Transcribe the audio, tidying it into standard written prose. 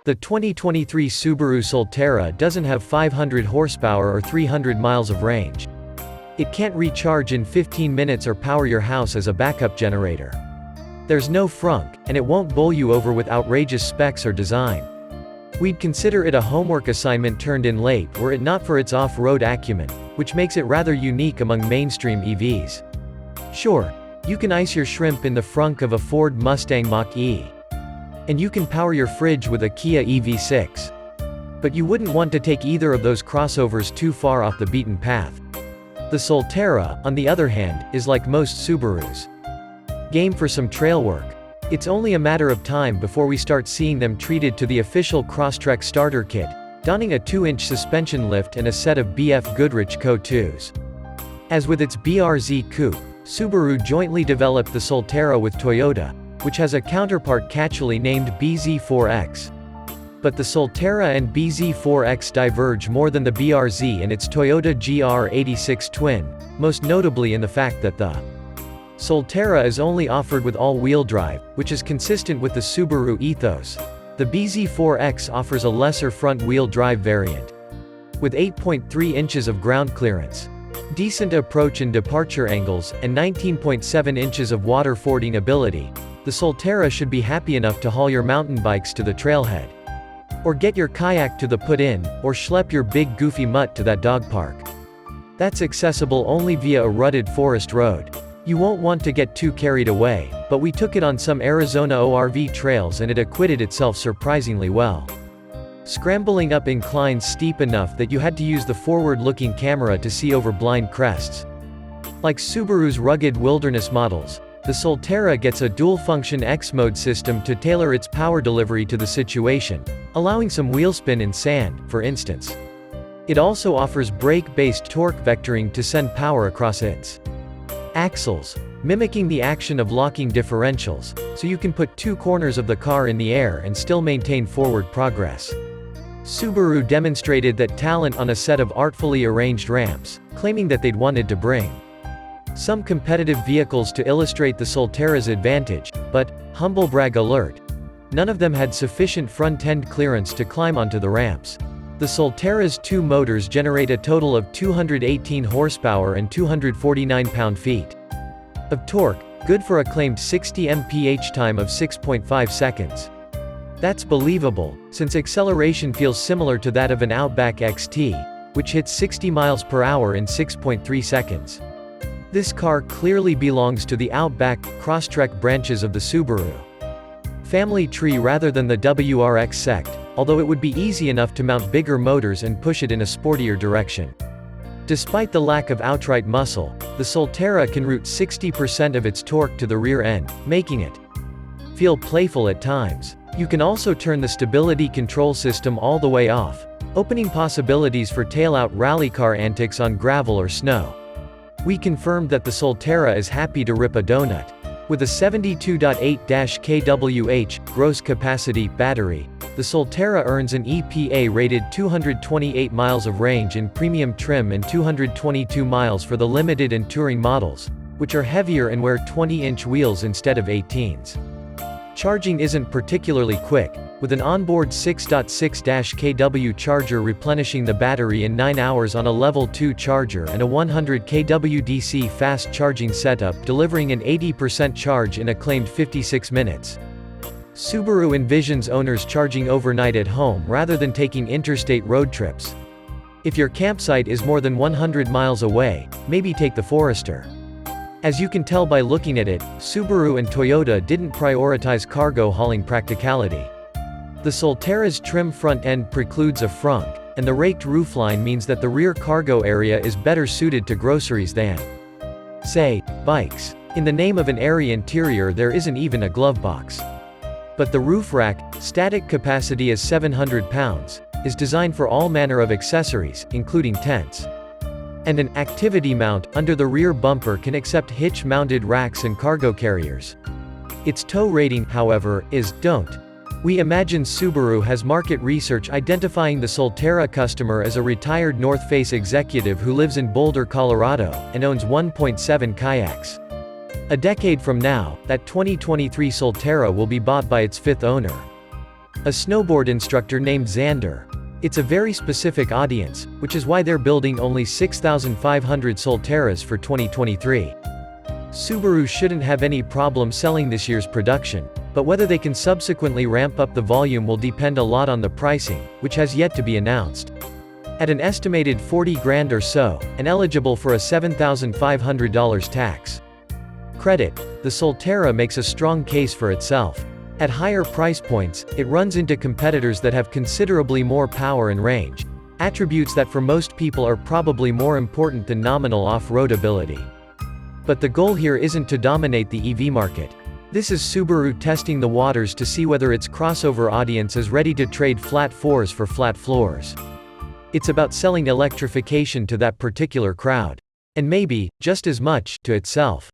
The 2023 Subaru Solterra doesn't have 500 horsepower or 300 miles of range. It can't recharge in 15 minutes or power your house as a backup generator. There's no frunk, and it won't bowl you over with outrageous specs or design. We'd consider it a homework assignment turned in late were it not for its off-road acumen, which makes it rather unique among mainstream EVs. Sure, you can ice your shrimp in the frunk of a Ford Mustang Mach-E. And you can power your fridge with a Kia EV6. But you wouldn't want to take either of those crossovers too far off the beaten path. The Solterra, on the other hand, is like most Subarus. Game for some trail work. It's only a matter of time before we start seeing them treated to the official Crosstrek starter kit, donning a 2-inch suspension lift and a set of BF Goodrich Co. 2s. As with its BRZ coupe, Subaru jointly developed the Solterra with Toyota, which has a counterpart catchily named BZ4X. But the Solterra and BZ4X diverge more than the BRZ and its Toyota GR86 twin, most notably in the fact that the Solterra is only offered with all-wheel drive, which is consistent with the Subaru ethos. The BZ4X offers a lesser front-wheel drive variant. With 8.3 inches of ground clearance, decent approach and departure angles, and 19.7 inches of water-fording ability, the Solterra should be happy enough to haul your mountain bikes to the trailhead. Or get your kayak to the put-in, or schlep your big goofy mutt to that dog park. That's accessible only via a rutted forest road. You won't want to get too carried away, but we took it on some Arizona ORV trails and it acquitted itself surprisingly well. Scrambling up inclines steep enough that you had to use the forward-looking camera to see over blind crests. Like Subaru's rugged wilderness models, the Solterra gets a dual-function X-mode system to tailor its power delivery to the situation, allowing some wheelspin in sand, for instance. It also offers brake-based torque vectoring to send power across its axles, mimicking the action of locking differentials, so you can put two corners of the car in the air and still maintain forward progress. Subaru demonstrated that talent on a set of artfully arranged ramps, claiming that they'd wanted to bring some competitive vehicles to illustrate the Solterra's advantage, but, humble brag alert, none of them had sufficient front-end clearance to climb onto the ramps. The Solterra's two motors generate a total of 218 horsepower and 249 pound-feet of torque, good for a claimed 60 mph time of 6.5 seconds. That's believable, since acceleration feels similar to that of an Outback XT, which hits 60 miles per hour in 6.3 seconds. This car clearly belongs to the Outback, Crosstrek branches of the Subaru family tree rather than the WRX sect, although it would be easy enough to mount bigger motors and push it in a sportier direction. Despite the lack of outright muscle, the Solterra can route 60% of its torque to the rear end, making it feel playful at times. You can also turn the stability control system all the way off, opening possibilities for tail-out rally car antics on gravel or snow. We confirmed that the Solterra is happy to rip a donut. With a 72.8 kWh gross capacity battery, the Solterra earns an EPA-rated 228 miles of range in premium trim and 222 miles for the limited and touring models, which are heavier and wear 20-inch wheels instead of 18s. Charging isn't particularly quick, with an onboard 6.6 kW charger replenishing the battery in 9 hours on a level 2 charger and a 100 kW DC fast charging setup delivering an 80% charge in a claimed 56 minutes. Subaru envisions owners charging overnight at home rather than taking interstate road trips. If your campsite is more than 100 miles away, maybe take the Forester. As you can tell by looking at it, Subaru and Toyota didn't prioritize cargo hauling practicality. The Solterra's trim front end precludes a frunk, and the raked roofline means that the rear cargo area is better suited to groceries than, say, bikes. In the name of an airy interior there isn't even a glove box. But the roof rack, static capacity is 700 pounds, is designed for all manner of accessories, including tents. And an activity mount under the rear bumper can accept hitch-mounted racks and cargo carriers. Its tow rating, however, is don't. We imagine Subaru has market research identifying the Solterra customer as a retired North Face executive who lives in Boulder, Colorado, and owns 1.7 kayaks. A decade from now, that 2023 Solterra will be bought by its fifth owner. A snowboard instructor named Xander. It's a very specific audience, which is why they're building only 6,500 Solterras for 2023. Subaru shouldn't have any problem selling this year's production, but whether they can subsequently ramp up the volume will depend a lot on the pricing, which has yet to be announced. At an estimated 40 grand or so, and eligible for a $7,500 tax credit, the Solterra makes a strong case for itself. At higher price points, it runs into competitors that have considerably more power and range, attributes that for most people are probably more important than nominal off-road ability. But the goal here isn't to dominate the EV market. This is Subaru testing the waters to see whether its crossover audience is ready to trade flat fours for flat floors. It's about selling electrification to that particular crowd. And maybe, just as much, to itself.